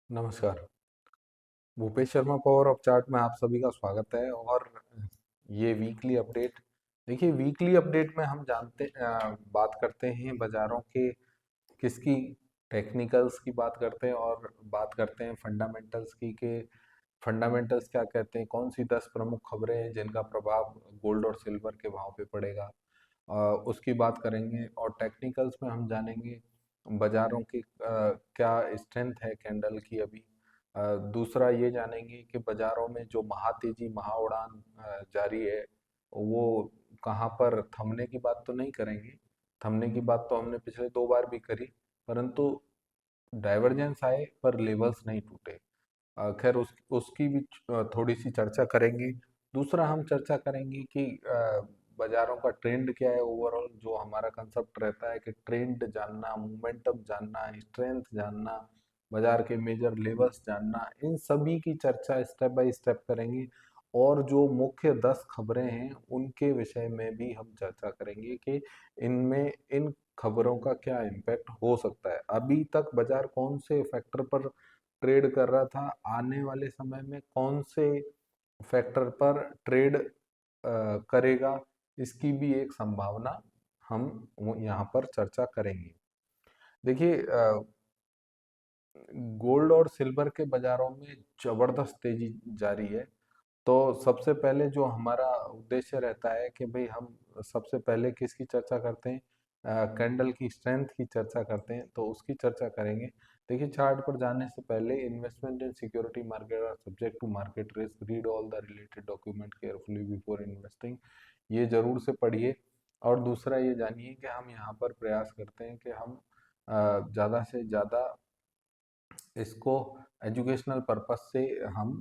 नमस्कार। Bhupesh Sharma power of chart में आप सभी का स्वागत है। और ये वीकली अपडेट, देखिए वीकली अपडेट में हम बात करते हैं बाजारों के किसकी टेक्निकल्स की बात करते हैं और बात करते हैं फंडामेंटल्स की के फंडामेंटल्स क्या कहते हैं, कौन सी 10 प्रमुख खबरें हैं जिनका प्रभाव गोल्ड और सिल्वर के भाव पे पड़ेगा। उसकी बात करेंगे और टेक्निकल्स में हम जानेंगे बाजारों की क्या स्ट्रेंथ है कैंडल की अभी। दूसरा ये जानेंगे कि बाजारों में जो महातेजी महाउड़ान जारी है वो कहाँ पर थमने की बात तो नहीं करेंगे। थमने की बात तो हमने पिछले 2 बार भी करी, परंतु डाइवर्जेंस आए पर लेवल्स नहीं टूटे। खैर उसकी भी थोड़ी सी चर्चा करेंगे। दूसरा हम चर्चा करेंगे कि बाजारों का ट्रेंड क्या है। ओवरऑल जो हमारा कंसेप्ट रहता है कि ट्रेंड जानना, मोमेंटम जानना, स्ट्रेंथ जानना, बाजार के मेजर लेवल्स जानना, इन सभी की चर्चा स्टेप बाय स्टेप करेंगे। और जो मुख्य 10 खबरें हैं उनके विषय में भी हम चर्चा करेंगे कि इनमें इन खबरों का क्या इम्पैक्ट हो सकता है। अभी तक बाजार कौन से फैक्टर पर ट्रेड कर रहा था, आने वाले समय में कौन से फैक्टर पर ट्रेड करेगा, इसकी भी एक संभावना हम यहाँ पर चर्चा करेंगे। देखिए गोल्ड और सिल्वर के बाजारों में जबरदस्त तेजी जारी है। तो सबसे पहले जो हमारा उद्देश्य रहता है कि भाई हम सबसे पहले किसकी चर्चा करते हैं, कैंडल की स्ट्रेंथ की चर्चा करते हैं, तो उसकी चर्चा करेंगे। देखिए चार्ट पर जाने से पहले investment in security market are subject to market risk, read all the related document carefully before investing. ये जरूर से पढ़िए। और दूसरा ये जानिए कि हम यहाँ पर प्रयास करते हैं कि हम ज़्यादा से ज़्यादा इसको एजुकेशनल पर्पस से हम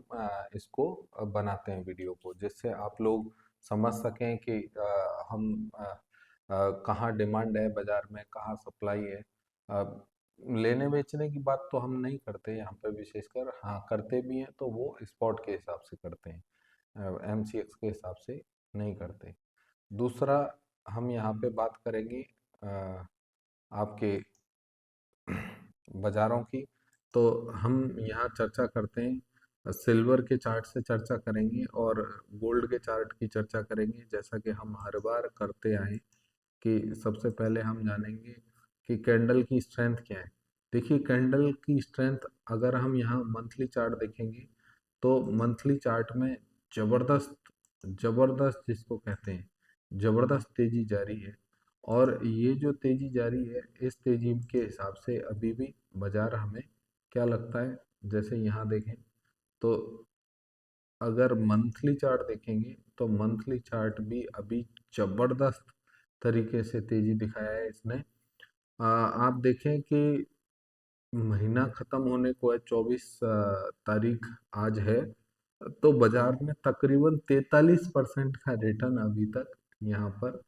इसको बनाते हैं वीडियो को, जिससे आप लोग समझ सकें कि कहाँ डिमांड है बाजार में, कहाँ सप्लाई है। अ, लेने बेचने की बात तो हम नहीं करते यहाँ पे विशेषकर, हाँ करते भी हैं तो वो स्पॉट के हिसाब से करते हैं, एमसीएक्स के हिसाब से नहीं करते। दूसरा हम यहाँ पे बात करेंगे आपके बाजारों की। तो हम यहाँ चर्चा करते हैं सिल्वर के चार्ट से चर्चा करेंगे और गोल्ड के चार्ट की चर्चा करेंगे, जैसा कि हम हर बार करते आए कि सबसे पहले हम जानेंगे कि कैंडल की स्ट्रेंथ क्या है। देखिए कैंडल की स्ट्रेंथ अगर हम यहाँ मंथली चार्ट देखेंगे तो मंथली चार्ट में जबरदस्त जबरदस्त जिसको कहते हैं जबरदस्त तेजी जारी है। और ये जो तेजी जारी है इस तेजी के हिसाब से अभी भी बाजार हमें क्या लगता है, जैसे यहाँ देखें तो अगर मंथली चार्ट देखेंगे तो मंथली चार्ट भी अभी जबरदस्त तरीके से तेजी दिखाया है इसने। आप देखें कि महीना खत्म होने को है, 24 तारीख आज है, तो बाजार में तकरीबन 43% का रिटर्न अभी तक यहाँ पर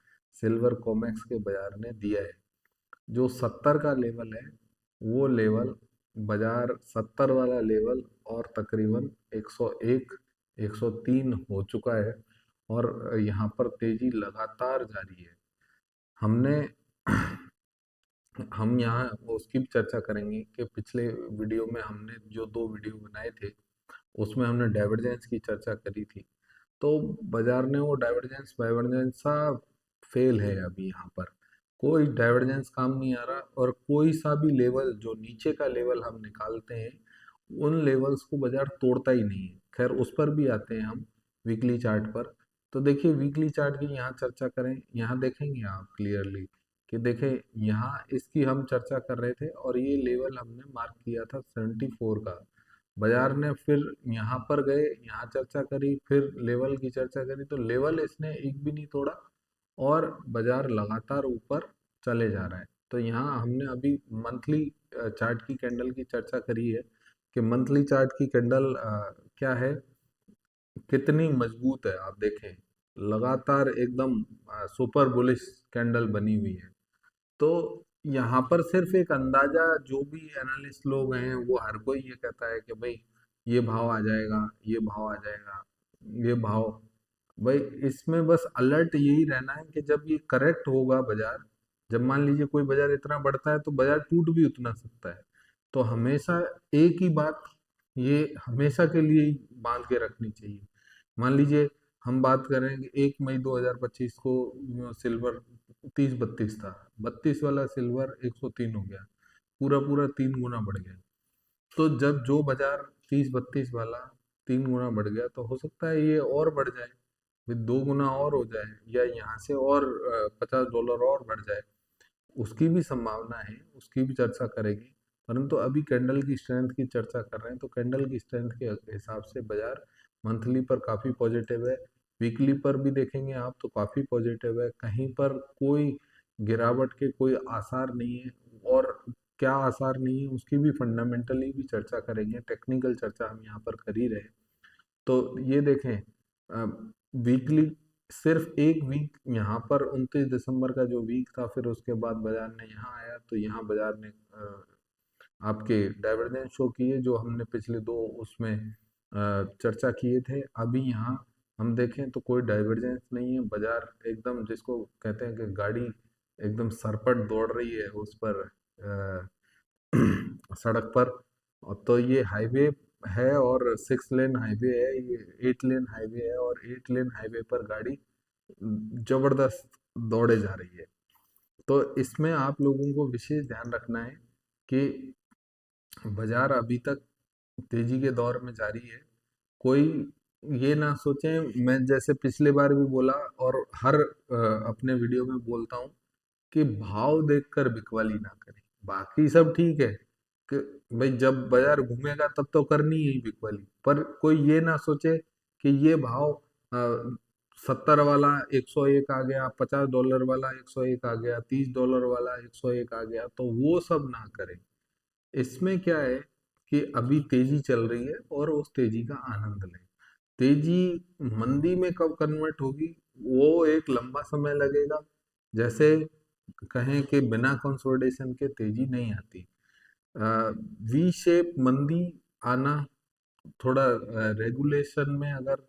सिल्वर कॉमेक्स के बाजार ने दिया है। जो 70 का लेवल है वो लेवल बाजार 70 वाला लेवल और तकरीबन 101 103 हो चुका है। और यहाँ पर तेजी लगातार जारी है। हमने हम यहाँ उसकी भी चर्चा करेंगे कि पिछले वीडियो में हमने जो 2 वीडियो बनाए थे उसमें हमने डाइवर्जेंस की चर्चा करी थी। तो बाजार ने वो डाइवर्जेंस वाइवर्जेंस सा फेल है अभी यहाँ पर। कोई डाइवर्जेंस काम नहीं आ रहा और कोई सा भी लेवल जो नीचे का लेवल हम निकालते हैं उन लेवल्स को बाजार तोड़ता ही नहीं है। खैर उस पर भी आते हैं हम वीकली चार्ट पर। तो देखिए वीकली चार्ट की यहाँ चर्चा करें, यहाँ देखेंगे आप क्लियरली कि देखें यहाँ इसकी हम चर्चा कर रहे थे और ये लेवल हमने मार्क किया था 74 का। बाजार ने फिर यहाँ पर गए, यहाँ चर्चा करी, फिर लेवल की चर्चा करी, तो लेवल इसने एक भी नहीं तोड़ा और बाजार लगातार ऊपर चले जा रहा है। तो यहाँ हमने अभी मंथली चार्ट की कैंडल की चर्चा करी है कि मंथली चार्ट की कैंडल क्या है, कितनी मजबूत है। आप देखें लगातार एकदम सुपर बुलिश कैंडल बनी हुई है। तो यहाँ पर सिर्फ एक अंदाजा, जो भी एनालिस्ट लोग हैं वो हर कोई ये कहता है कि भाई ये भाव आ जाएगा, ये भाव आ जाएगा, ये भाव। भाई इसमें बस अलर्ट यही रहना है कि जब ये करेक्ट होगा बाजार, जब मान लीजिए कोई बाजार इतना बढ़ता है तो बाजार टूट भी उतना सकता है। तो हमेशा एक ही बात ये हमेशा के लिए ही बांध के रखनी चाहिए। मान लीजिए हम बात करें कि 1 मई 2025 को सिल्वर 30-32 था, 32 वाला सिल्वर 103 हो गया, पूरा पूरा 3 गुना बढ़ गया। तो जब जो बाजार 30-32 वाला 3 गुना बढ़ गया, तो हो सकता है ये और बढ़ जाए, फिर 2 गुना और हो जाए, या यहाँ से और $50 और बढ़ जाए। उसकी भी संभावना है, उसकी भी चर्चा करेंगे। परंतु अभी कैंडल की स्ट्रेंथ की चर्चा कर रहे हैं, तो कैंडल की स्ट्रेंथ के हिसाब से बाजार मंथली पर काफी पॉजिटिव है, वीकली पर भी देखेंगे आप तो काफी पॉजिटिव है, कहीं पर कोई गिरावट के कोई आसार नहीं है। और क्या आसार नहीं है उसकी भी फंडामेंटली भी चर्चा करेंगे, टेक्निकल चर्चा हम यहाँ पर कर ही रहे हैं। तो ये देखें, वीकली सिर्फ एक वीक यहाँ पर 29 दिसंबर का जो वीक था, फिर उसके बाद बाजार ने यहाँ आया, तो यहाँ बाजार ने आपके डाइवर्जेंस शो किए, जो हमने पिछले दो उसमें चर्चा किए थे। अभी यहाँ हम देखें तो कोई डाइवर्जेंस नहीं है, बाजार एकदम जिसको कहते हैं कि गाड़ी एकदम सरपट दौड़ रही है उस पर सड़क पर। और तो ये हाईवे है और 6 लेन हाईवे है, ये 8 लेन हाईवे है, और 8 लेन हाईवे पर गाड़ी जबरदस्त दौड़े जा रही है। तो इसमें आप लोगों को विशेष ध्यान रखना है कि बाजार अभी तक तेजी के दौर में जारी है। कोई ये ना सोचे, मैं जैसे पिछले बार भी बोला और हर अपने वीडियो में बोलता हूँ कि भाव देखकर बिकवाली ना करें। बाकी सब ठीक है कि भाई जब बाजार घूमेगा तब तो करनी है ही बिकवाली, पर कोई ये ना सोचे कि ये भाव 70 वाला 101 आ गया, $50 वाला 101 आ गया, $30 वाला 101 आ गया, तो वो सब ना करें। इसमें क्या है कि अभी तेजी चल रही है और उस तेजी का आनंद लें। तेजी मंदी में कब कन्वर्ट होगी वो एक लंबा समय लगेगा। जैसे कहें कि बिना कंसोलिडेशन के तेजी नहीं आती। वी शेप मंदी आना थोड़ा रेगुलेशन में अगर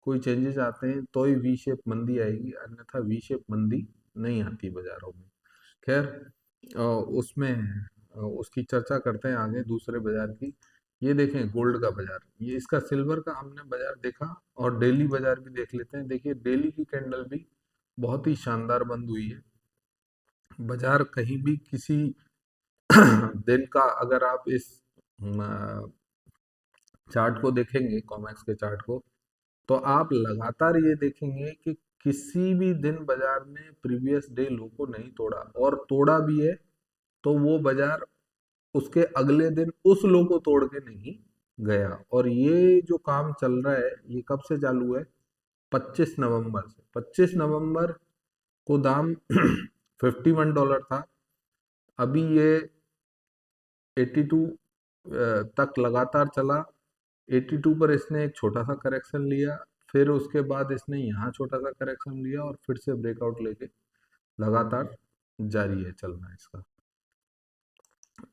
कोई चेंजेस आते हैं तो ही वी शेप मंदी आएगी, अन्यथा वी शेप मंदी नहीं आती बाजारों में। खैर, उसमें उसकी चर्चा करते हैं आगे दूसरे बाजार की। ये देखें गोल्ड का बाजार, ये इसका सिल्वर का हमने बाजार देखा, और डेली बाजार भी देख लेते हैं। देखिए डेली की कैंडल भी बहुत ही शानदार बंद हुई है। बाजार कहीं भी किसी दिन का अगर आप इस चार्ट को देखेंगे, कॉमेक्स के चार्ट को, तो आप लगातार ये देखेंगे कि किसी भी दिन बाजार ने प्रीवियस डे लो को नहीं तोड़ा, और तोड़ा भी है तो वो बाजार उसके अगले दिन उस लो को तोड़ के नहीं गया। और ये जो काम चल रहा है ये कब से चालू है? 25 नवंबर से। 25 नवंबर को दाम $51 था, अभी ये 82 तक लगातार चला। 82 पर इसने एक छोटा सा करेक्शन लिया, फिर उसके बाद इसने यहाँ छोटा सा करेक्शन लिया, और फिर से ब्रेकआउट लेके लगातार जारी है चलना इसका।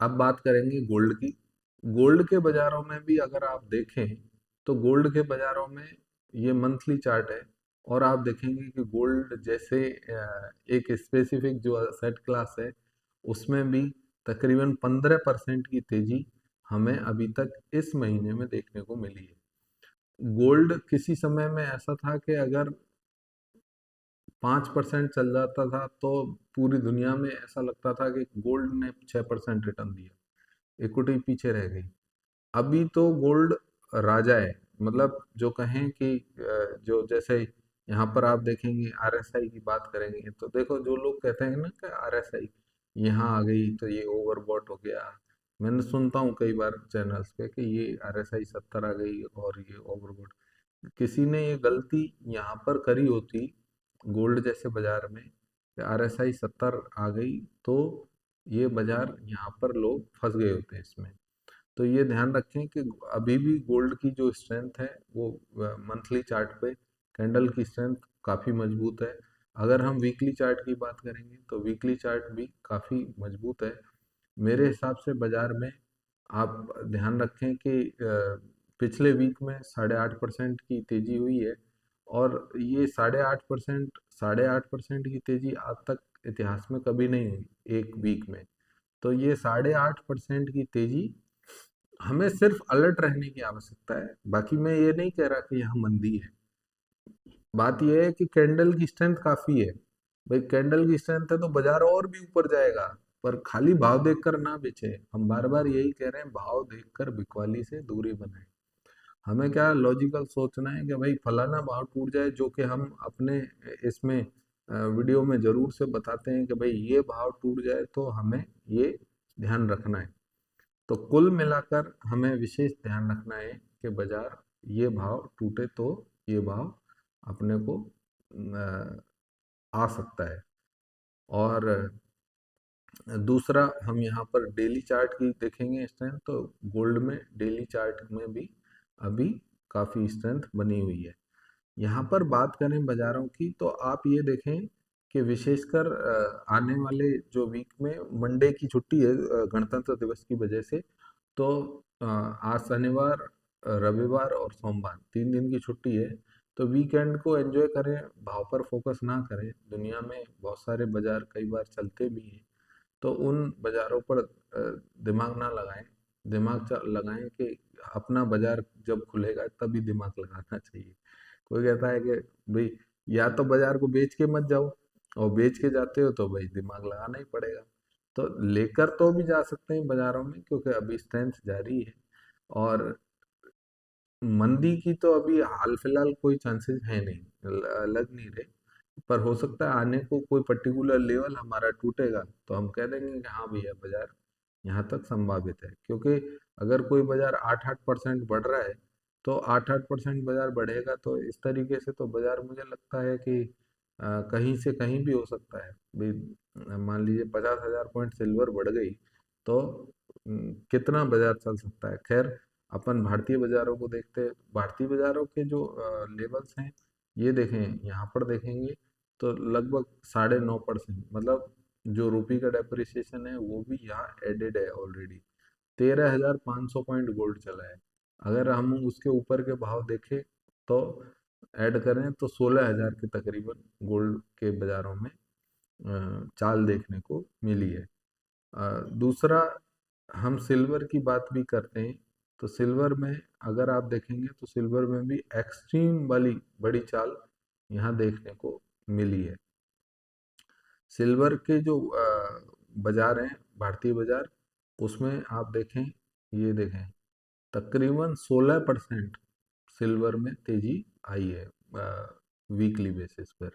अब बात करेंगे गोल्ड की। गोल्ड के बाजारों में भी अगर आप देखें तो गोल्ड के बाजारों में ये मंथली चार्ट है, और आप देखेंगे कि गोल्ड जैसे एक स्पेसिफिक जो सेट क्लास है उसमें भी तकरीबन 15% की तेजी हमें अभी तक इस महीने में देखने को मिली है। गोल्ड किसी समय में ऐसा था कि अगर 5% चल जाता था तो पूरी दुनिया में ऐसा लगता था कि गोल्ड ने 6% रिटर्न दिया, इक्विटी पीछे रह गई। अभी तो गोल्ड राजा है, मतलब जो कहें कि जो जैसे यहाँ पर आप देखेंगे आरएसआई की बात करेंगे, तो देखो जो लोग कहते हैं ना कि आरएसआई यहाँ आ गई तो ये ओवरबॉट हो गया। मैंने सुनता हूँ कई बार चैनल्स पे कि ये आरएसआई 70 आ गई और ये ओवरबॉट। किसी ने ये गलती यहाँ पर करी होती गोल्ड जैसे बाजार में, आरएसआई 70 आ गई तो ये बाजार यहाँ पर लोग फंस गए होते हैं इसमें। तो ये ध्यान रखें कि अभी भी गोल्ड की जो स्ट्रेंथ है वो मंथली चार्ट पे कैंडल की स्ट्रेंथ काफ़ी मजबूत है। अगर हम वीकली चार्ट की बात करेंगे तो वीकली चार्ट भी काफ़ी मजबूत है। मेरे हिसाब से बाजार में आप ध्यान रखें कि पिछले वीक में 8.5% की तेजी हुई है, और ये 8.5% की तेजी आज तक इतिहास में कभी नहीं हुई एक वीक में। तो ये 8.5% की तेजी, हमें सिर्फ अलर्ट रहने की आवश्यकता है। बाकी मैं ये नहीं कह रहा कि यहाँ मंदी है। बात यह है कि कैंडल की स्ट्रेंथ काफी है। भाई कैंडल की स्ट्रेंथ है तो बाजार और भी ऊपर जाएगा। पर खाली भाव देखकर ना बेचे। हम बार बार यही कह रहे हैं, भाव देखकर बिकवाली से दूरी बनाए। हमें क्या लॉजिकल सोचना है कि भाई फलाना भाव टूट जाए, जो कि हम अपने इसमें वीडियो में जरूर से बताते हैं कि भाई ये भाव टूट जाए तो हमें ये ध्यान रखना है। तो कुल मिलाकर हमें विशेष ध्यान रखना है कि बाजार ये भाव टूटे तो ये भाव अपने को आ सकता है। और दूसरा, हम यहाँ पर डेली चार्ट की देखेंगे स्ट्रेंथ, तो गोल्ड में डेली चार्ट में भी अभी काफी स्ट्रेंथ बनी हुई है। यहाँ पर बात करें बाजारों की, तो आप ये देखें कि विशेषकर आने वाले जो वीक में मंडे की छुट्टी है गणतंत्र दिवस की वजह से। तो आज शनिवार, रविवार और सोमवार 3 दिन की छुट्टी है। तो वीकेंड को एंजॉय करें, भाव पर फोकस ना करें। दुनिया में बहुत सारे बाजार कई बार चलते भी हैं, तो उन बाजारों पर दिमाग ना लगाएं। लगाएं कि अपना बाजार जब खुलेगा तभी दिमाग लगाना चाहिए। कोई कहता है कि भाई या तो बाजार को बेच के मत जाओ, और बेच के जाते हो तो भाई दिमाग लगाना ही पड़ेगा। तो लेकर तो भी जा सकते हैं बाजारों में, क्योंकि अभी स्ट्रेंथ जारी है। और मंदी की तो अभी हाल फिलहाल कोई चांसेस है नहीं, लग नहीं रहे। पर हो सकता है आने को कोई पर्टिकुलर लेवल हमारा टूटेगा तो हम कह देंगे कि हाँ भैया बाजार यहाँ तक संभावित है। क्योंकि अगर कोई बाजार 8-8% बढ़ रहा है, तो 8-8% बाजार बढ़ेगा तो इस तरीके से तो बाजार मुझे लगता है कि कहीं से कहीं भी हो सकता है भाई। मान लीजिए 50,000 पॉइंट सिल्वर बढ़ गई तो कितना बाजार चल सकता है। खैर, अपन भारतीय बाजारों को देखते हैं। भारतीय बाजारों के जो लेवल्स हैं, ये देखें, यहाँ पर देखेंगे तो लगभग 9.5%, मतलब जो रुपये का डेप्रिसिएशन है वो भी यहाँ एडेड है ऑलरेडी। 13,500 पॉइंट गोल्ड चला है। अगर हम उसके ऊपर के भाव देखें तो ऐड करें तो 16,000 के तकरीबन गोल्ड के बाजारों में चाल देखने को मिली है। दूसरा, हम सिल्वर की बात भी करते हैं, तो सिल्वर में अगर आप देखेंगे तो सिल्वर में भी एक्सट्रीम वाली बड़ी चाल यहाँ देखने को मिली है। सिल्वर के जो बाजार हैं, भारतीय बाजार, उसमें आप देखें, ये देखें, तकरीबन 16% सिल्वर में तेजी आई है वीकली बेसिस पर,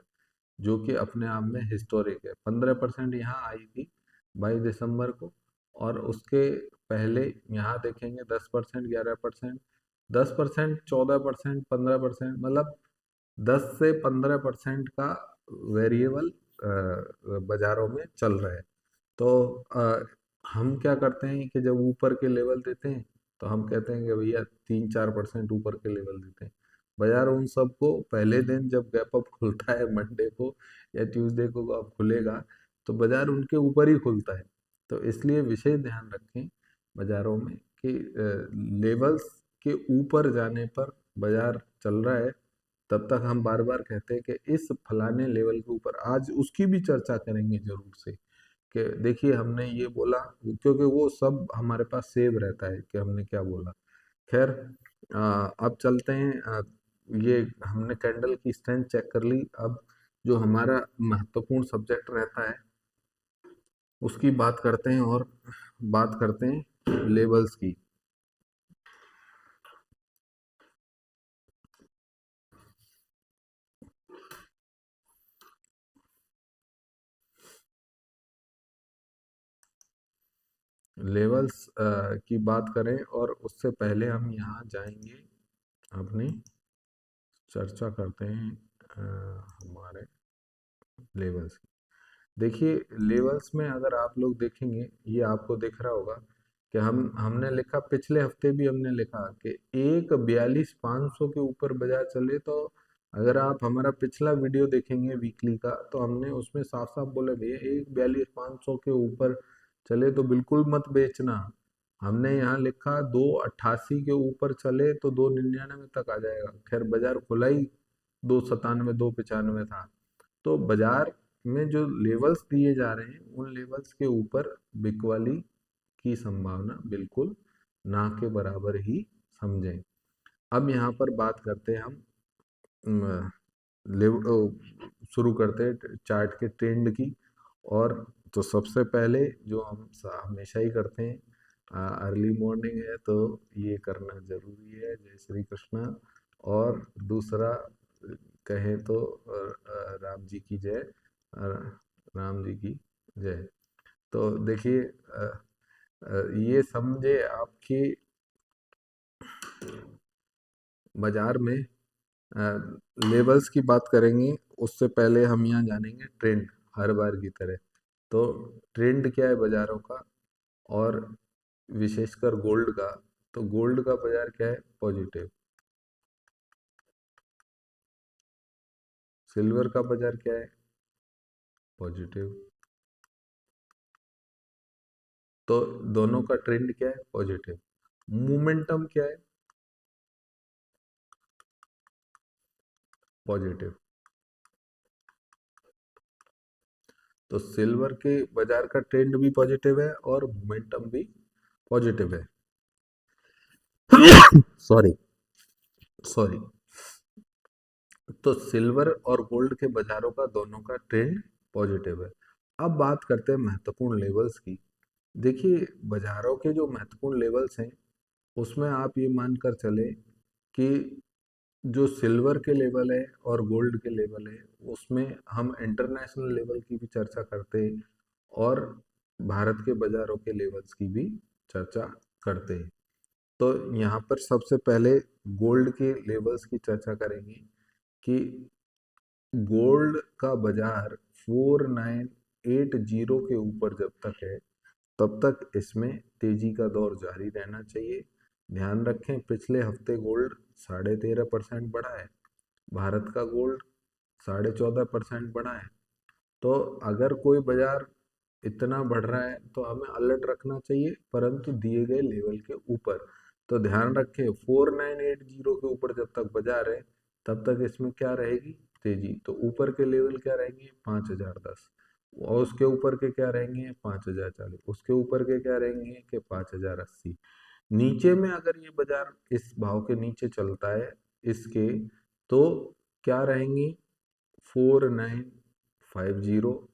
जो कि अपने आप में हिस्टोरिक है। 15% यहाँ आई थी 22 दिसंबर को, और उसके पहले यहाँ देखेंगे 10%, 11%, 10%, 14%, 15%, मतलब 10 से 15% का वेरिएबल बाजारों में चल रहा है। तो हम क्या करते हैं कि जब ऊपर के लेवल देते हैं तो हम कहते हैं कि भैया 3-4% ऊपर के लेवल देते हैं। बाजार उन सबको पहले दिन जब गैप अप खुलता है, मंडे को या ट्यूसडे को अब खुलेगा, तो बाजार उनके ऊपर ही खुलता है। तो इसलिए विशेष ध्यान रखें बाजारों में कि लेवल्स के ऊपर जाने पर बाजार चल रहा है। तब तक हम बार बार कहते हैं कि इस फलाने लेवल के ऊपर, आज उसकी भी चर्चा करेंगे जरूर से कि देखिए हमने ये बोला, क्योंकि वो सब हमारे पास सेव रहता है कि हमने क्या बोला। खैर, अब चलते हैं। ये हमने कैंडल की स्ट्रेंथ चेक कर ली। अब जो हमारा महत्वपूर्ण सब्जेक्ट रहता है उसकी बात करते हैं, और बात करते हैं लेवल्स की। लेवल्स की बात करें, और उससे पहले हम यहाँ जाएंगे, अपनी चर्चा करते हैं हमारे लेवल्स की। देखिए, लेवल्स में अगर आप लोग देखेंगे, ये आपको दिख रहा होगा कि हमने लिखा, पिछले हफ्ते भी हमने लिखा कि 1,42,500 के ऊपर बाजार चले तो, अगर आप हमारा पिछला वीडियो देखेंगे वीकली का, तो हमने उसमें साफ साफ बोला भैया 1,42,500 के ऊपर चले तो बिल्कुल मत बेचना। हमने यहाँ लिखा 2,88 के ऊपर चले तो 2,99 तक आ जाएगा। खैर, बाजार खुला ही 2,97, 2,95 था। तो बाजार में जो लेवल्स दिए जा रहे हैं उन लेवल्स के ऊपर बिकवाली की संभावना बिल्कुल ना के बराबर ही समझें। अब यहाँ पर बात करते हैं हम अम, शुरू करते हैं चार्ट के ट्रेंड की। और तो सबसे पहले जो हम हमेशा ही करते हैं, अर्ली मॉर्निंग है तो ये करना जरूरी है, जय श्री कृष्णा। और दूसरा कहें तो राम जी की जय, राम जी की जय। तो देखिए ये समझे आपके बाजार में लेवल्स की बात करेंगे, उससे पहले हम यहाँ जानेंगे ट्रेंड हर बार की तरह। तो ट्रेंड क्या है बाजारों का, और विशेषकर गोल्ड का। तो गोल्ड का बाजार क्या है, पॉजिटिव। सिल्वर का बाजार क्या है, पॉजिटिव। तो दोनों का ट्रेंड क्या है, पॉजिटिव। मोमेंटम क्या है, पॉजिटिव। तो सिल्वर के बाजार का ट्रेंड भी पॉजिटिव है और मोमेंटम भी पॉजिटिव है। Sorry sorry. तो सिल्वर और गोल्ड के बाजारों का दोनों का ट्रेंड पॉजिटिव है। अब बात करते हैं महत्वपूर्ण लेवल्स की। देखिए बाजारों के जो महत्वपूर्ण लेवल्स हैं उसमें आप ये मानकर चले कि जो सिल्वर के लेवल है और गोल्ड के लेवल है उसमें हम इंटरनेशनल लेवल की भी चर्चा करते हैं और भारत के बाजारों के लेवल्स की भी चर्चा करते हैं। तो यहाँ पर सबसे पहले गोल्ड के लेवल्स की चर्चा करेंगे कि गोल्ड का बाजार 4980 के ऊपर जब तक है तब तक इसमें तेजी का दौर जारी रहना चाहिए। ध्यान रखें पिछले हफ्ते गोल्ड 13.5% बढ़ा है, भारत का गोल्ड 14.5% बढ़ा है। तो अगर कोई बाजार इतना बढ़ रहा है तो हमें अलर्ट रखना चाहिए, परंतु दिए गए लेवल के ऊपर। तो ध्यान रखें 4980 के ऊपर जब तक बाजार है तब तक इसमें क्या रहेगी, तेजी। तो ऊपर के लेवल क्या रहेंगे, 5010। और उसके ऊपर के क्या रहेंगे, 5040। उसके ऊपर के क्या रहेंगे कि 5080। नीचे में अगर ये बाजार इस भाव के नीचे चलता है इसके, तो क्या रहेंगी, 4950,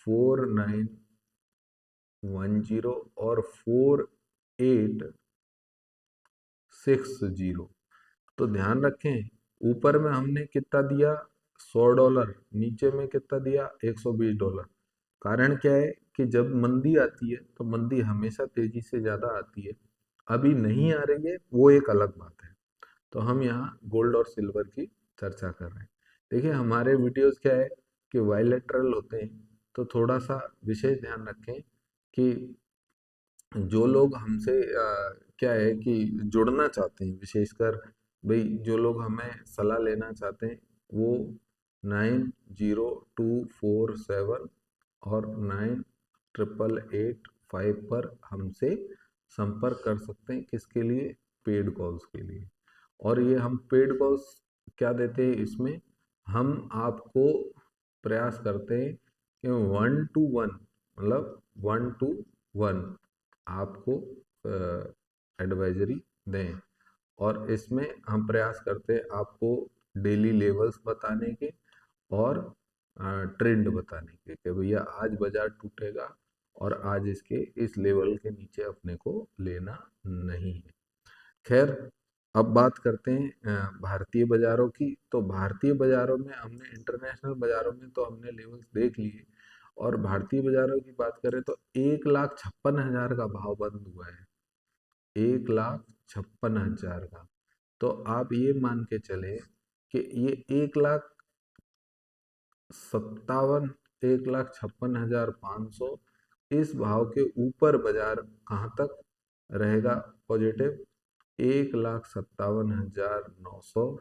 4910 और 4860। तो ध्यान रखें ऊपर में हमने कितना दिया, $100। नीचे में कितना दिया, $120। कारण क्या है कि जब मंदी आती है तो मंदी हमेशा तेजी से ज्यादा आती है। अभी नहीं आ रही है वो एक अलग बात है। तो हम यहाँ गोल्ड और सिल्वर की चर्चा कर रहे हैं। देखिए हमारे वीडियोस क्या है कि बायलैटरल होते हैं, तो थोड़ा सा विशेष ध्यान रखें कि जो लोग हमसे क्या है कि जुड़ना चाहते हैं, विशेषकर भाई जो लोग हमें सलाह लेना चाहते हैं वो 90247 और 9888 पर हमसे संपर्क कर सकते हैं। किसके लिए, पेड कॉल्स के लिए। और ये हम पेड कॉल्स क्या देते हैं इसमें, हम आपको प्रयास करते हैं कि 1 to 1, मतलब 1 to 1 आपको एडवाइजरी दें। और इसमें हम प्रयास करते हैं आपको डेली लेवल्स बताने के और ट्रेंड बताने के कि भैया आज बाजार टूटेगा और आज इसके इस लेवल के नीचे अपने को लेना नहीं है। खैर अब बात करते हैं भारतीय बाजारों की। तो भारतीय बाजारों में हमने, इंटरनेशनल बाजारों में तो हमने लेवल्स देख लिए, और भारतीय बाजारों की बात करें तो 1,56,000 का भाव बंद हुआ है, 1,56,000 का। तो आप ये मान के चले कि ये 1,57,1,56,500 इस भाव के ऊपर बाजार कहाँ तक रहेगा, पॉजिटिव, 1,57,900,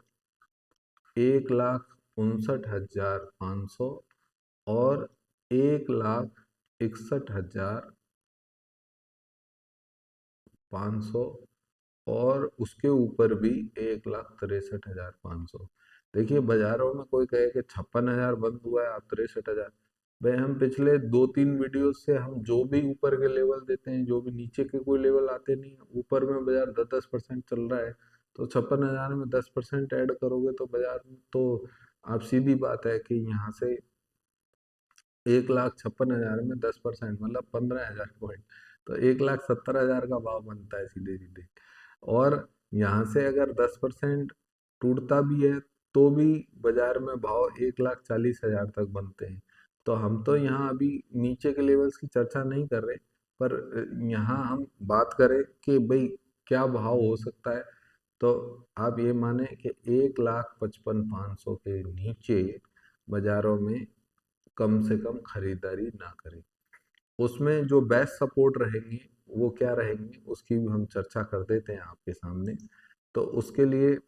1,59,500 और 1,61,500 और उसके ऊपर भी 1,63,500। देखिए बाजारों में कोई कहे कि 56,000 बंद हुआ है आप 63,000, भाई हम पिछले 2-3 वीडियो से हम जो भी ऊपर के लेवल देते हैं, जो भी नीचे के कोई लेवल आते नहीं है, ऊपर में बाजार 10-10% चल रहा है, तो 56,000 में 10% ऐड करोगे तो बाजार में तो आप सीधी बात है कि यहाँ से 1,56,000 में 10% मतलब 15,000 पॉइंट, तो 1,70,000 का भाव बनता है सीधे सीधे। और यहाँ से अगर 10% टूटता भी है तो भी बाजार में भाव 1,40,000 तक बनते हैं। तो हम तो यहाँ अभी नीचे के लेवल्स की चर्चा नहीं कर रहे, पर यहाँ हम बात करें कि भाई क्या भाव हो सकता है, तो आप ये माने कि 1,55,500 के नीचे बाजारों में कम से कम खरीदारी ना करें। उसमें जो बेस्ट सपोर्ट रहेंगे वो क्या रहेंगे उसकी भी हम चर्चा कर देते हैं आपके सामने। तो उसके लिए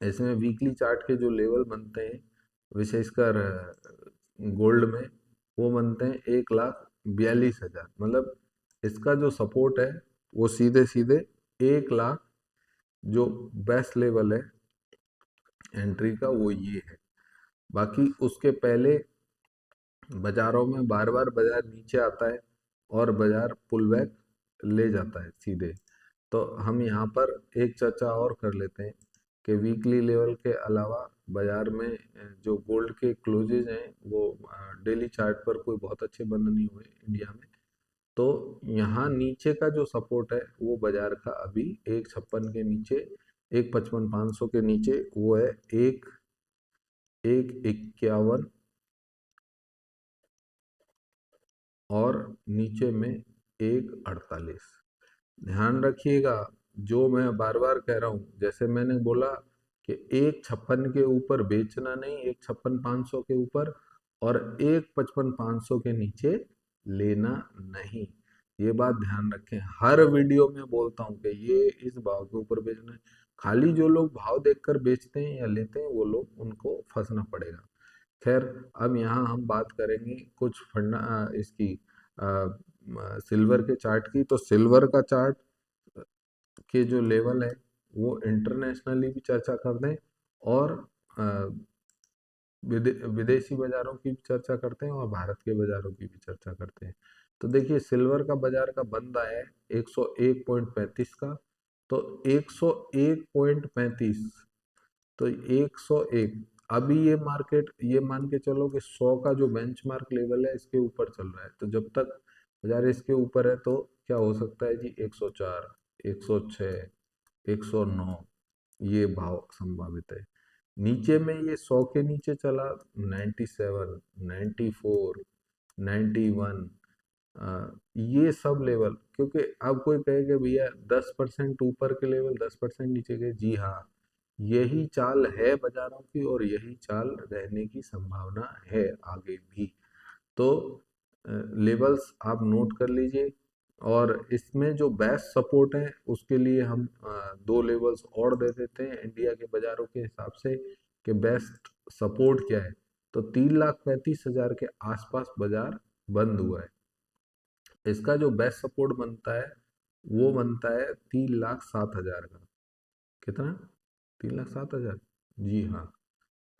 इसमें वीकली चार्ट के जो लेवल बनते हैं, विशेषकर गोल्ड में, वो बनते हैं 1,42,000, मतलब इसका जो सपोर्ट है वो सीधे सीधे 1,00,000, जो बेस्ट लेवल है एंट्री का वो ये है। बाकी उसके पहले बाजारों में बार बार बाजार नीचे आता है और बाजार पुल बैक ले जाता है सीधे। तो हम यहाँ पर एक चर्चा और कर लेते हैं कि वीकली लेवल के अलावा बाजार में जो गोल्ड के क्लोजेज हैं वो डेली चार्ट पर कोई बहुत अच्छे बंद नहीं हुए इंडिया में। तो यहाँ नीचे का जो सपोर्ट है वो बाजार का अभी 1,56 के नीचे, 1,55,500 के नीचे वो है 1,51, और नीचे में 1,48। ध्यान रखिएगा, जो मैं बार बार कह रहा हूँ, जैसे मैंने बोला कि 1,56 के ऊपर बेचना नहीं, 1,56,500 के ऊपर, और 1,55,500 के नीचे लेना नहीं। ये बात ध्यान रखें, हर वीडियो में बोलता हूँ कि ये इस भाव के ऊपर बेचना है। खाली जो लोग भाव देखकर बेचते हैं या लेते हैं वो लोग, उनको फंसना पड़ेगा। खैर, अब यहाँ हम बात करेंगे कुछ फंडा इसकी सिल्वर के चार्ट की। तो सिल्वर का चार्ट के जो लेवल है वो इंटरनेशनली भी चर्चा कर दें, और अ, विदेशी बाजारों की भी चर्चा करते हैं और भारत के बाजारों की भी चर्चा करते हैं। तो देखिए, सिल्वर का बाजार का बंद आया है 101.35 का। तो 101.35, तो 101, अभी ये मार्केट, ये मान के चलो कि 100 का जो बेंचमार्क लेवल है इसके ऊपर चल रहा है। तो जब तक बाजार इसके ऊपर है तो क्या हो सकता है जी, 104, 106, 109 ये भाव संभावित है। नीचे में ये 100 के नीचे चला 97, 94, 91, ये सब लेवल, क्योंकि अब कोई कहे कि भैया 10% ऊपर के लेवल, 10% नीचे के, जी हाँ, यही चाल है बाजारों की और यही चाल रहने की संभावना है आगे भी। तो लेवल्स आप नोट कर लीजिए, और इसमें जो बेस्ट सपोर्ट है उसके लिए हम दो लेवल्स और दे देते हैं इंडिया के बाजारों के हिसाब से कि बेस्ट सपोर्ट क्या है। तो 3,35,000 के आसपास बाजार बंद हुआ है। इसका जो बेस्ट सपोर्ट बनता है वो बनता है 3,07,000 का। कितना? 3,07,000, जी हाँ।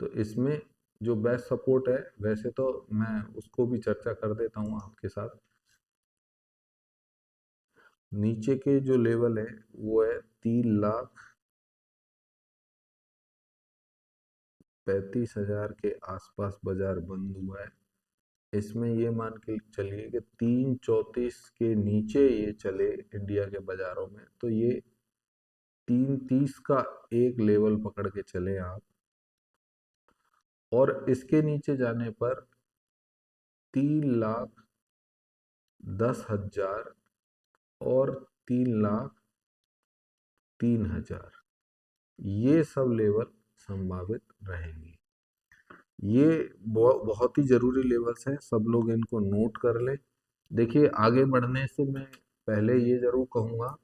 तो इसमें जो बेस्ट सपोर्ट है, वैसे तो मैं उसको भी चर्चा कर देता हूँ आपके साथ। नीचे के जो लेवल है वो है 3,35,000 के आसपास बाजार बंद हुआ है। इसमें ये मान के चलिए कि 3,34 के नीचे ये चले इंडिया के बाजारों में, तो ये 3,30 का एक लेवल पकड़ के चले आप, और इसके नीचे जाने पर 3,10,000 और 3,03,000, ये सब लेवल संभावित रहेंगे। ये बहुत ही जरूरी लेवल्स हैं, सब लोग इनको नोट कर लें। देखिए, आगे बढ़ने से मैं पहले ये जरूर कहूँगा,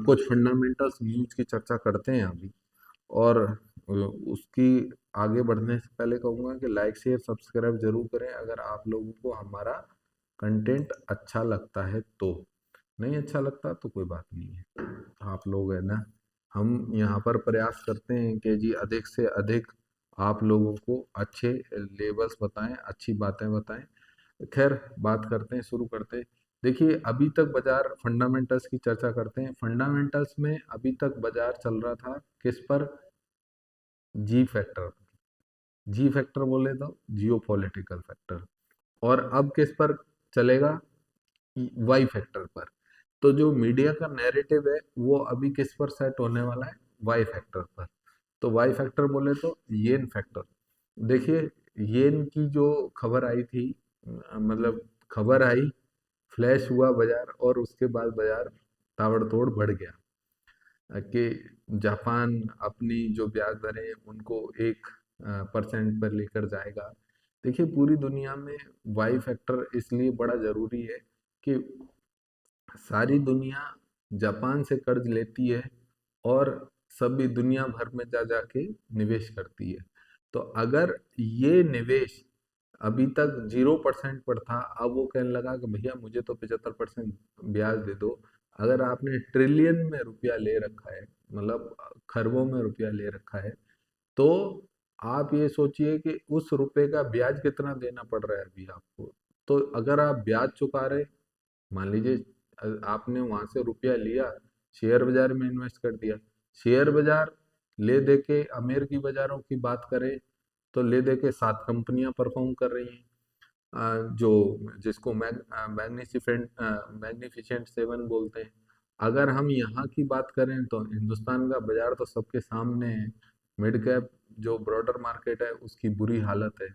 कुछ फंडामेंटल्स न्यूज की चर्चा करते हैं अभी, और उसकी आगे बढ़ने से पहले कहूँगा कि लाइक शेयर सब्सक्राइब जरूर करें अगर आप लोगों को हमारा कंटेंट अच्छा लगता है तो। नहीं अच्छा लगता तो कोई बात नहीं है, आप लोग है ना, हम यहाँ पर प्रयास करते हैं कि जी अधिक से अधिक आप लोगों को अच्छे लेबल्स बताएं, अच्छी बातें बताएं। खैर, बात करते हैं, शुरू करते हैं। देखिए, अभी तक बाजार फंडामेंटल्स की चर्चा करते हैं। फंडामेंटल्स में अभी तक बाजार चल रहा था किस पर? जी फैक्टर। जी फैक्टर बोले तो जियो पॉलिटिकल फैक्टर। और अब किस पर चलेगा? वाई फैक्टर पर। तो जो मीडिया का नैरेटिव है वो अभी किस पर सेट होने वाला है? वाई फैक्टर पर। तो वाई फैक्टर बोले तो येन फैक्टर। देखिए, येन की जो खबर आई थी, मतलब खबर आई, फ्लैश हुआ बाजार, और उसके बाद बाजार ताबड़तोड़ बढ़ गया कि जापान अपनी जो ब्याज दरें हैं, उनको 1% पर लेकर जाएगा। देखिए, पूरी दुनिया में वाई फैक्टर इसलिए बड़ा जरूरी है कि सारी दुनिया जापान से कर्ज लेती है और सभी दुनिया भर में जा जाके निवेश करती है। तो अगर ये निवेश अभी तक 0% पर था, अब वो कहने लगा कि भैया मुझे तो 75% ब्याज दे दो। अगर आपने ट्रिलियन में रुपया ले रखा है, मतलब खरबों में रुपया ले रखा है, तो आप ये सोचिए कि उस रुपए का ब्याज कितना देना पड़ रहा है अभी आपको। तो अगर आप ब्याज चुका रहे, मान लीजिए आपने वहां से रुपया लिया, शेयर बाजार में इन्वेस्ट कर दिया। शेयर बाजार ले दे के अमेरिकी बाजारों की बात करें तो ले दे के 7 कंपनियां परफॉर्म कर रही हैं, जो जिसको मैग्निफिसेंट मैग्निफिसेंट सेवन बोलते हैं। अगर हम यहाँ की बात करें तो हिंदुस्तान का बाजार तो सबके सामने है। मिड कैप जो ब्रॉडर मार्केट है उसकी बुरी हालत है,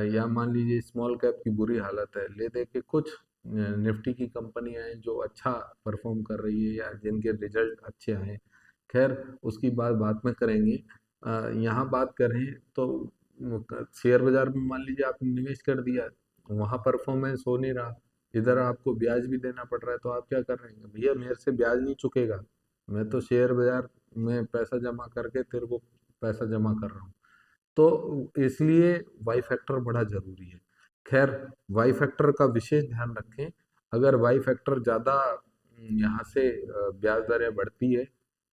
या मान लीजिए स्मॉल कैप की बुरी हालत है। ले दे के कुछ निफ्टी की कंपनियां हैं जो अच्छा परफॉर्म कर रही है या जिनके रिजल्ट अच्छे आए। खैर, उसकी बात बाद में करेंगे। यहाँ बात करें तो शेयर बाजार में मान लीजिए आपने निवेश कर दिया, वहाँ परफॉर्मेंस हो नहीं रहा, इधर आपको ब्याज भी देना पड़ रहा है, तो आप क्या कर रहे हैं? भैया मेरे से ब्याज नहीं चुकेगा, मैं तो शेयर बाजार में पैसा जमा करके तेरे को पैसा जमा कर रहा हूँ। तो इसलिए वाई फैक्टर बड़ा जरूरी है। खैर, वाई फैक्टर का विशेष ध्यान रखें। अगर वाई फैक्टर ज़्यादा यहाँ से ब्याज दरें बढ़ती है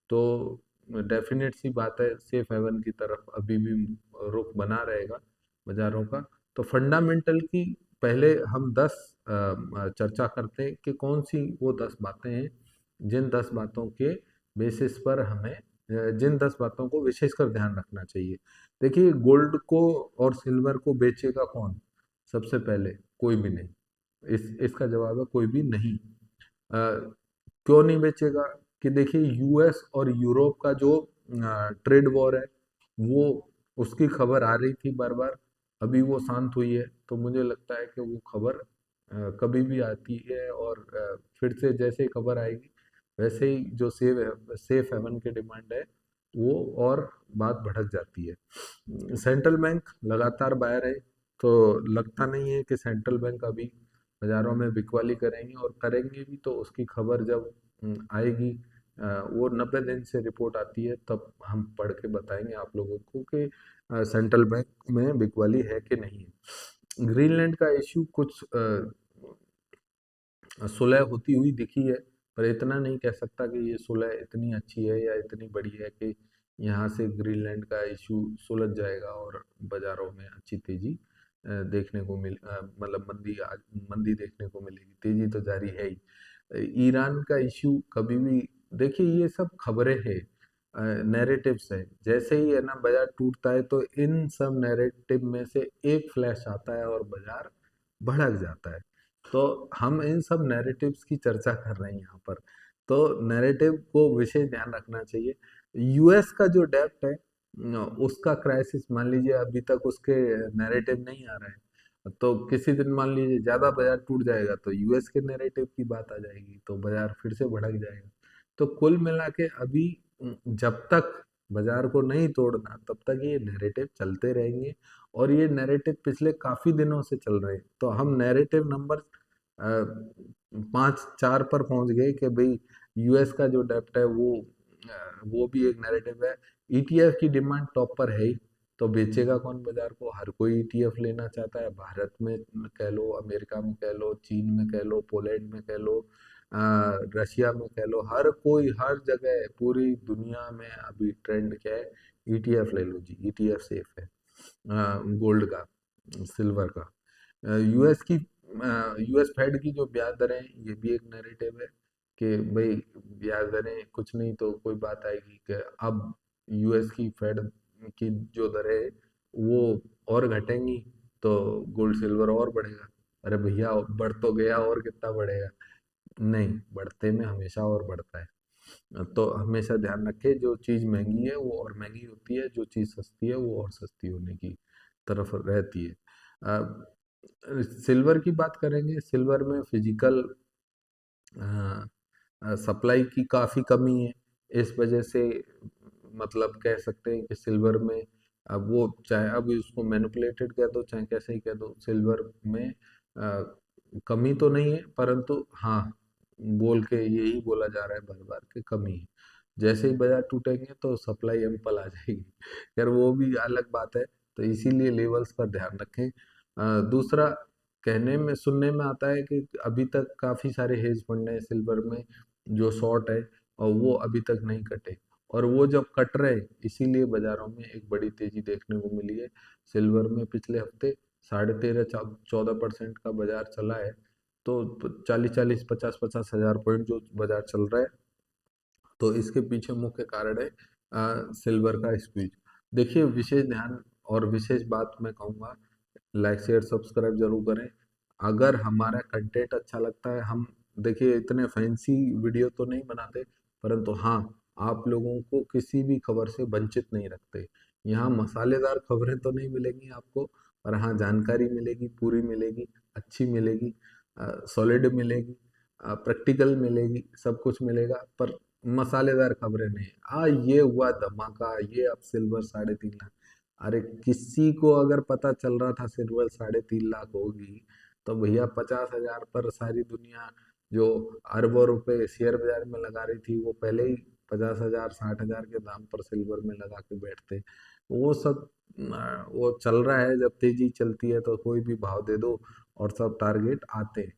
तो डेफिनेट सी बात है सेफ हेवन की तरफ अभी भी रुख बना रहेगा बाजारों का। तो फंडामेंटल की पहले हम 10 चर्चा करते हैं कि कौन सी वो 10 बातें हैं जिन 10 बातों के बेसिस पर हमें जिन 10 बातों को विशेषकर ध्यान रखना चाहिए। देखिए, गोल्ड को और सिल्वर को बेचेगा कौन? सबसे पहले कोई भी नहीं। इसका जवाब है कोई भी नहीं। क्यों नहीं बेचेगा? कि देखिए, यूएस और यूरोप का जो ट्रेड वॉर है, वो उसकी खबर आ रही थी बार बार। अभी वो शांत हुई है, तो मुझे लगता है कि वो खबर कभी भी आती है, और फिर से जैसे ही खबर आएगी वैसे ही जो सेफ हेवन की डिमांड है वो और बात भड़क जाती है। सेंट्रल बैंक लगातार बायर है, तो लगता नहीं है कि सेंट्रल बैंक अभी बाजारों में बिकवाली करेंगे, और करेंगे भी तो उसकी खबर जब आएगी, वो 90 दिन से रिपोर्ट आती है, तब हम पढ़ के बताएंगे आप लोगों को कि सेंट्रल बैंक में बिकवाली है कि नहीं है। ग्रीनलैंड का इश्यू कुछ सुलह होती हुई दिखी है, पर इतना नहीं कह सकता कि ये सुलह इतनी अच्छी है या इतनी बड़ी है कि यहाँ से ग्रीनलैंड का इशू सुलझ जाएगा और बाजारों में अच्छी तेजी देखने को मतलब मंदी देखने को मिलेगी। तेजी तो जारी है ही। ईरान का इशू कभी भी, देखिए ये सब खबरें हैं, नैरेटिव्स है। जैसे ही है ना बाजार टूटता है तो इन सब नैरेटिव में से एक फ्लैश आता है और बाजार भड़क जाता है। तो हम इन सब नैरेटिव्स की चर्चा कर रहे हैं यहाँ पर। तो नैरेटिव को विशेष ध्यान रखना चाहिए। यूएस का जो डेब्ट है उसका क्राइसिस, मान लीजिए अभी तक उसके नैरेटिव नहीं आ रहा है, तो किसी दिन मान लीजिए ज्यादा बाजार टूट जाएगा तो यूएस के नैरेटिव की बात आ जाएगी, तो बाजार फिर से भड़क जाएगा। तो कुल मिला के अभी जब तक बाजार को नहीं तोड़ना तब तक ये नैरेटिव चलते रहेंगे, और ये नैरेटिव पिछले काफी दिनों से चल रहे हैं। तो हम नैरेटिव नंबर 5 4 पर पहुंच गए कि भाई यूएस का जो डेप्ट है वो भी एक नैरेटिव है। ईटीएफ की डिमांड टॉप पर है ही, तो बेचेगा कौन बाजार को? हर कोई ईटीएफ लेना चाहता है। भारत में कह लो, अमेरिका में कह लो, चीन में कह लो, पोलैंड में कह लो, रशिया में कह लो, हर कोई हर जगह पूरी दुनिया में अभी ट्रेंड क्या है, ईटीएफ ले लो जी, ईटीएफ सेफ है गोल्ड का, सिल्वर का। यूएस की यूएस फेड की जो ब्याज दरें, ये भी एक नैरेटिव है कि भाई ब्याज दरें कुछ नहीं तो कोई बात आएगी कि अब यूएस की फेड की जो दरें वो और घटेंगी तो गोल्ड सिल्वर और बढ़ेगा। अरे भैया बढ़ तो गया, और कितना बढ़ेगा? नहीं, बढ़ते में हमेशा और बढ़ता है। तो हमेशा ध्यान रखें, जो चीज़ महंगी है वो और महंगी होती है, जो चीज़ सस्ती है वो और सस्ती होने की तरफ रहती है। सिल्वर की बात करेंगे, सिल्वर में फिजिकल सप्लाई की काफ़ी कमी है। इस वजह से मतलब कह सकते हैं कि सिल्वर में, अब वो चाहे अब उसको मैनिपुलेटेड कह दो चाहे कैसे ही कह दो, सिल्वर में कमी तो नहीं है, परंतु हाँ, बोल के यही बोला जा रहा है बार बार कि कमी है। जैसे ही बाजार टूटेंगे तो सप्लाई एम्पल आ जाएगी। खैर वो भी अलग बात है, तो इसीलिए लेवल्स पर ध्यान रखें। दूसरा, कहने में सुनने में आता है कि अभी तक काफ़ी सारे हेज फंड हैं सिल्वर में जो शॉर्ट है, और वो अभी तक नहीं कटे, और वो जब कट रहे इसीलिए बाजारों में एक बड़ी तेजी देखने को मिली है। सिल्वर में पिछले हफ्ते 13.5-14% का बाजार चला है, तो 40-40, 50-50 हज़ार पॉइंट जो बाजार चल रहा है, तो इसके पीछे मुख्य कारण है सिल्वर का स्क्वीज। देखिए, विशेष ध्यान और विशेष बात मैं कहूँगा, लाइक शेयर सब्सक्राइब जरूर करें। अगर हमारा कंटेंट अच्छा लगता है, हम देखिए इतने फैंसी वीडियो तो नहीं बनाते, परंतु हाँ, आप लोगों को किसी भी खबर से वंचित नहीं रखते। यहाँ मसालेदार खबरें तो नहीं मिलेंगी आपको, पर हाँ जानकारी मिलेगी, पूरी मिलेगी, अच्छी मिलेगी, सॉलिड मिलेगी, प्रैक्टिकल मिलेगी, सब कुछ मिलेगा, पर मसालेदार खबरें नहीं। ये हुआ धमाका, ये अब सिल्वर 3.5 लाख। अरे किसी को अगर पता चल रहा था सिल्वर 3.5 लाख होगी, तो भैया 50 हज़ार पर सारी दुनिया जो अरबों रुपए शेयर बाजार में लगा रही थी, वो पहले ही 50 हज़ार 60 हज़ार के दाम पर सिल्वर में लगा के बैठते। वो सब वो चल रहा है, जब तेजी चलती है तो कोई भी भाव दे दो और सब टारगेट आते हैं।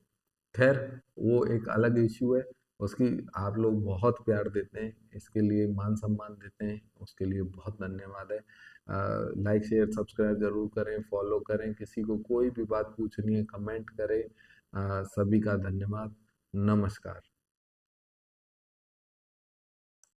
खैर, वो एक अलग इश्यू है, उसकी आप लोग बहुत प्यार देते हैं, इसके लिए मान सम्मान देते हैं, उसके लिए बहुत धन्यवाद है। लाइक शेयर सब्सक्राइब जरूर करें, फॉलो करें, किसी को कोई भी बात पूछनी है कमेंट करें। सभी का धन्यवाद। नमस्कार।